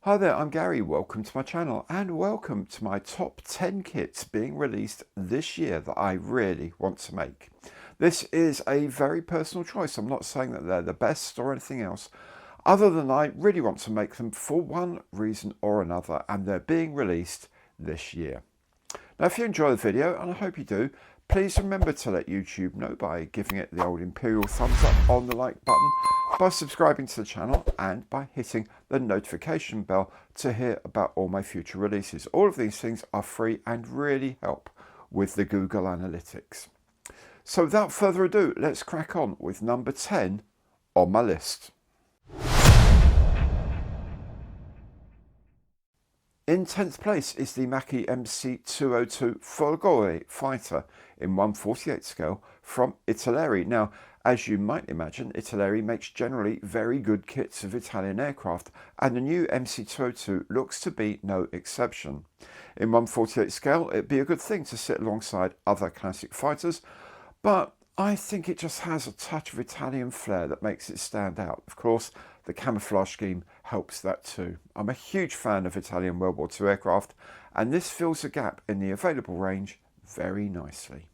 Hi there, I'm Gary, welcome to my channel and welcome to my top 10 kits being released this year that I really want to make. This is a very personal choice. I'm not saying that they're the best or anything else, other than I really want to make them for one reason or another, and they're being released this year. Now if you enjoy the video, and I hope you do, please remember to let YouTube know by giving it the old imperial thumbs up on the like button, by subscribing to the channel, and by hitting the notification bell to hear about all my future releases. All of these things are free and really help with the Google Analytics. So without further ado, let's crack on with number 10 on my list. In 10th place is the Mackie MC 202 Folgore fighter in 1/48 scale from Italeri. Now, as you might imagine, Italeri makes generally very good kits of Italian aircraft, and the new MC 202 looks to be no exception. In 1/48 scale, it'd be a good thing to sit alongside other classic fighters, but I think it just has a touch of Italian flair that makes it stand out. Of course, the camouflage scheme helps that too. I'm a huge fan of Italian World War II aircraft, and this fills a gap in the available range very nicely.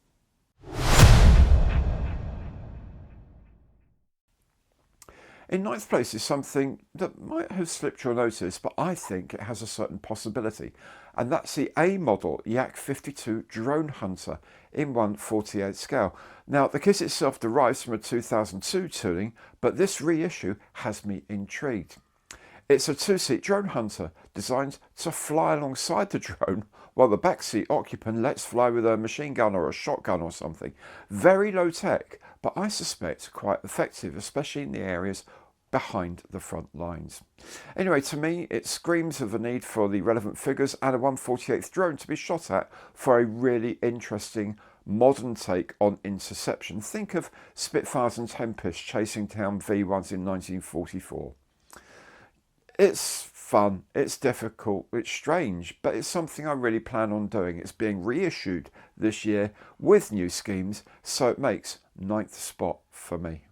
In 9th place is something that might have slipped your notice, but I think it has a certain possibility, and that's the A model Yak 52 Drone Hunter in 1/48 scale. Now, the kit itself derives from a 2002 tooling, but this reissue has me intrigued. It's a two-seat drone hunter designed to fly alongside the drone while the backseat occupant lets fly with a machine gun or a shotgun or something. Very low tech, but I suspect quite effective, especially in the areas behind the front lines. Anyway, to me, it screams of the need for the relevant figures and a 1/48th drone to be shot at for a really interesting modern take on interception. Think of Spitfires and Tempests chasing down V1s in 1944. It's fun, it's difficult, it's strange, but it's something I really plan on doing. It's being reissued this year with new schemes, so it makes 9th spot for me.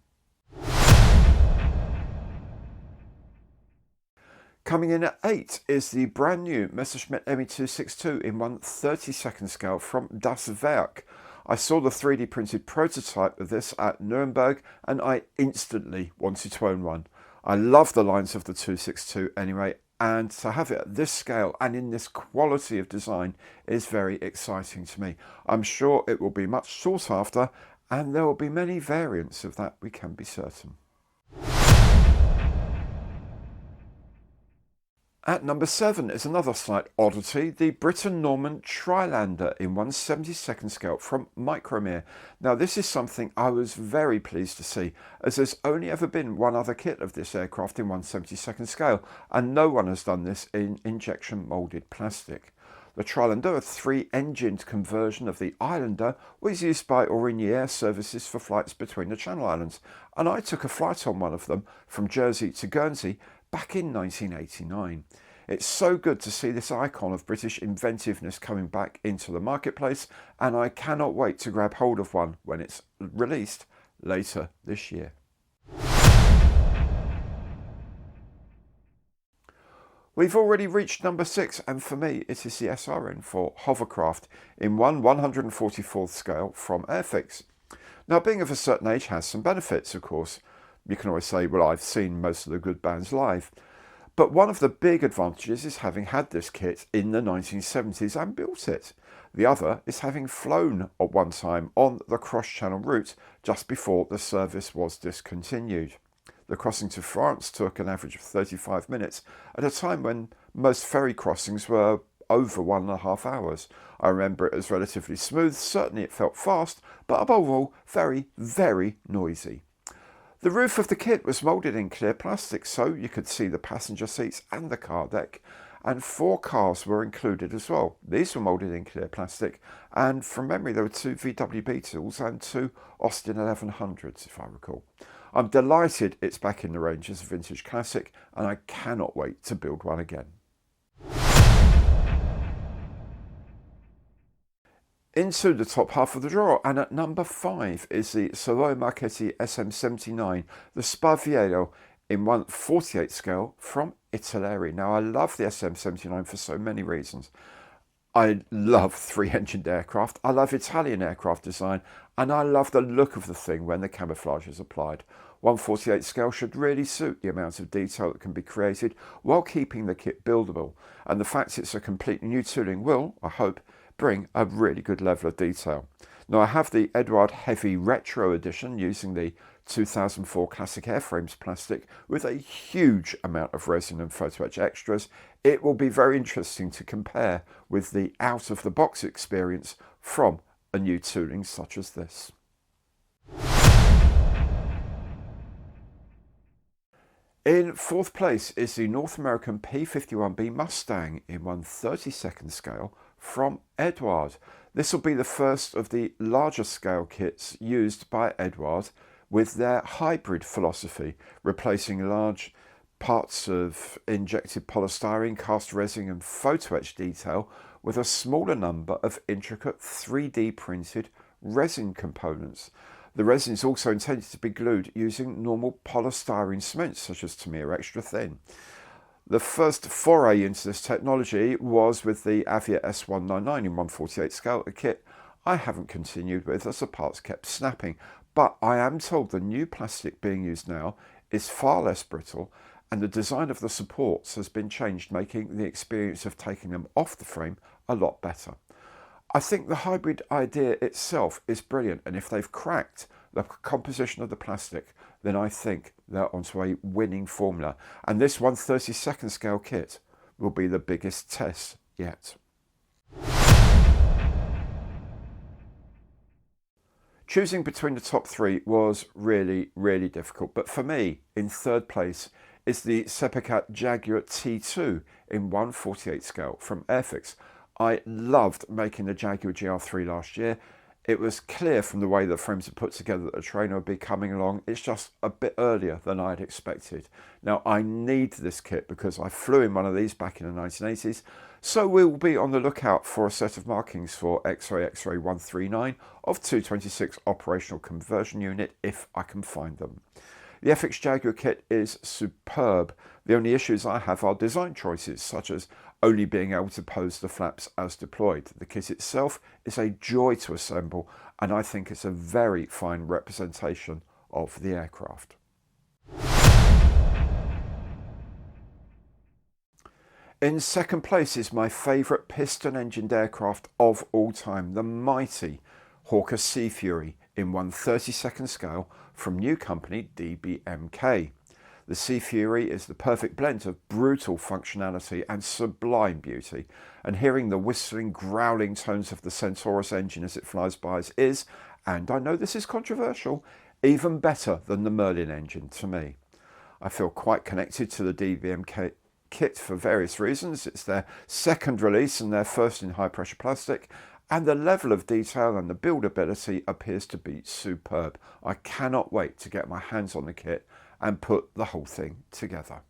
Coming in at 8 is the brand new Messerschmitt Me 262 in 1/32 scale from Dasak Messerschmitt. I saw the 3D printed prototype of this at Nuremberg and I instantly wanted to own one. I love the lines of the 262 anyway, and to have it at this scale and in this quality of design is very exciting to me. I'm sure it will be much sought after, and there will be many variants of that, we can be certain. At number 7 is another slight oddity, the Britten-Norman Trilander in 1/72 scale from Micromeir. Now this is something I was very pleased to see, as there's only ever been one other kit of this aircraft in 1/72 scale, and no one has done this in injection moulded plastic. The Trilander, a 3-engined conversion of the Islander, was used by Aurigny Air Services for flights between the Channel Islands, and I took a flight on one of them from Jersey to Guernsey back in 1989. It's so good to see this icon of British inventiveness coming back into the marketplace, and I cannot wait to grab hold of one when it's released later this year. We've already reached number 6, and for me it is the SRN for Hovercraft in 1/144th scale from Airfix. Now, being of a certain age has some benefits, of course. You can always say, well, I've seen most of the good bands live. But one of the big advantages is having had this kit in the 1970s and built it. The other is having flown at one time on the cross-channel route just before the service was discontinued. The crossing to France took an average of 35 minutes at a time when most ferry crossings were over 1.5 hours. I remember it as relatively smooth, certainly it felt fast, but above all, very, very noisy. The roof of the kit was moulded in clear plastic, so you could see the passenger seats and the car deck, and 4 cars were included as well. These were moulded in clear plastic, and from memory there were 2 VW Beetles and 2 Austin 1100s, if I recall. I'm delighted it's back in the range as a vintage classic, and I cannot wait to build one again. Into the top half of the drawer, and at number 5 is the Savoy Marchetti SM79, the Sparviero in 1/48 scale from Italeri. Now I love the SM79 for so many reasons. I love three-engined aircraft, I love Italian aircraft design, and I love the look of the thing when the camouflage is applied. 1/48 scale should really suit the amount of detail that can be created while keeping the kit buildable, and the fact it's a completely new tooling will, I hope, bring a really good level of detail. Now I have the Eduard Heavy Retro Edition using the 2004 classic airframes plastic with a huge amount of resin and photo etch extras. It will be very interesting to compare with the out-of-the-box experience from a new tooling such as this. In fourth place is the North American P51B Mustang in 1/32 scale from Eduard. This will be the first of the larger scale kits used by Eduard with their hybrid philosophy, replacing large parts of injected polystyrene, cast resin and photo etch detail with a smaller number of intricate 3D printed resin components. The resin is also intended to be glued using normal polystyrene cements such as Tamiya Extra Thin. The first foray into this technology was with the Avia S199 in 1/48 scale, a kit I haven't continued with as the parts kept snapping, but I am told the new plastic being used now is far less brittle and the design of the supports has been changed, making the experience of taking them off the frame a lot better. I think the hybrid idea itself is brilliant, and if they've cracked the composition of the plastic, then I think they're onto a winning formula, and this 1/32 scale kit will be the biggest test yet. Choosing between the top three was really difficult, but for me, in third place is the Sepecat Jaguar T2 in 1/48 scale from Airfix. I loved making the Jaguar GR3 last year. It was clear from the way the frames are put together that the trainer would be coming along. It's just a bit earlier than I'd expected. Now I need this kit because I flew in one of these back in the 1980s, so we'll be on the lookout for a set of markings for X-Ray 139 of 226 operational conversion unit if I can find them. The FX Jaguar kit is superb. The only issues I have are design choices, such as only being able to pose the flaps as deployed. The kit itself is a joy to assemble, and I think it's a very fine representation of the aircraft. In second place is my favourite piston-engined aircraft of all time, the mighty Hawker Sea Fury in 1/32 scale from new company DBMK. The Sea Fury is the perfect blend of brutal functionality and sublime beauty, and hearing the whistling, growling tones of the Centaurus engine as it flies by is, and I know this is controversial, even better than the Merlin engine to me. I feel quite connected to the DBMK kit for various reasons. It's their second release and their first in high pressure plastic, and the level of detail and the buildability appears to be superb. I cannot wait to get my hands on the kit and put the whole thing together.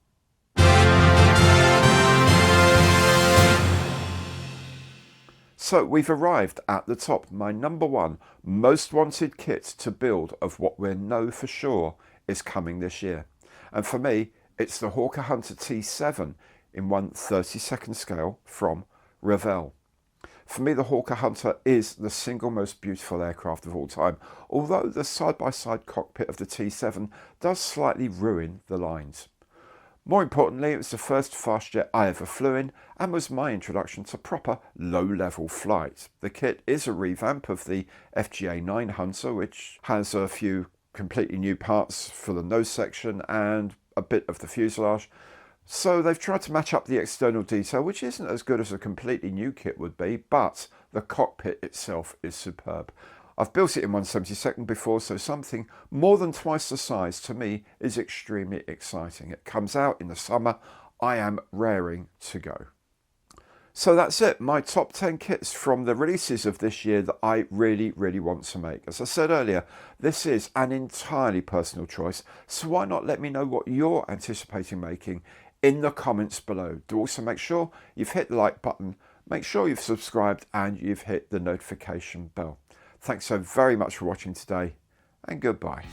So we've arrived at the top, my number one most wanted kit to build of what we know for sure is coming this year. And for me, it's the Hawker Hunter T7 in 1/32 scale from Revell. For me, the Hawker Hunter is the single most beautiful aircraft of all time, although the side-by-side cockpit of the T7 does slightly ruin the lines. More importantly, it was the first fast jet I ever flew in and was my introduction to proper low-level flight. The kit is a revamp of the FGA-9 Hunter, which has a few completely new parts for the nose section and a bit of the fuselage. So they've tried to match up the external detail, which isn't as good as a completely new kit would be, but the cockpit itself is superb. I've built it in 1/72 before, so something more than twice the size to me is extremely exciting. It comes out in the summer. I am raring to go. So that's it, my top 10 kits from the releases of this year that I really want to make. As I said earlier, this is an entirely personal choice, so why not let me know what you're anticipating making in the comments below. Do also make sure you've hit the like button, make sure you've subscribed and you've hit the notification bell. Thanks so very much for watching today, and goodbye.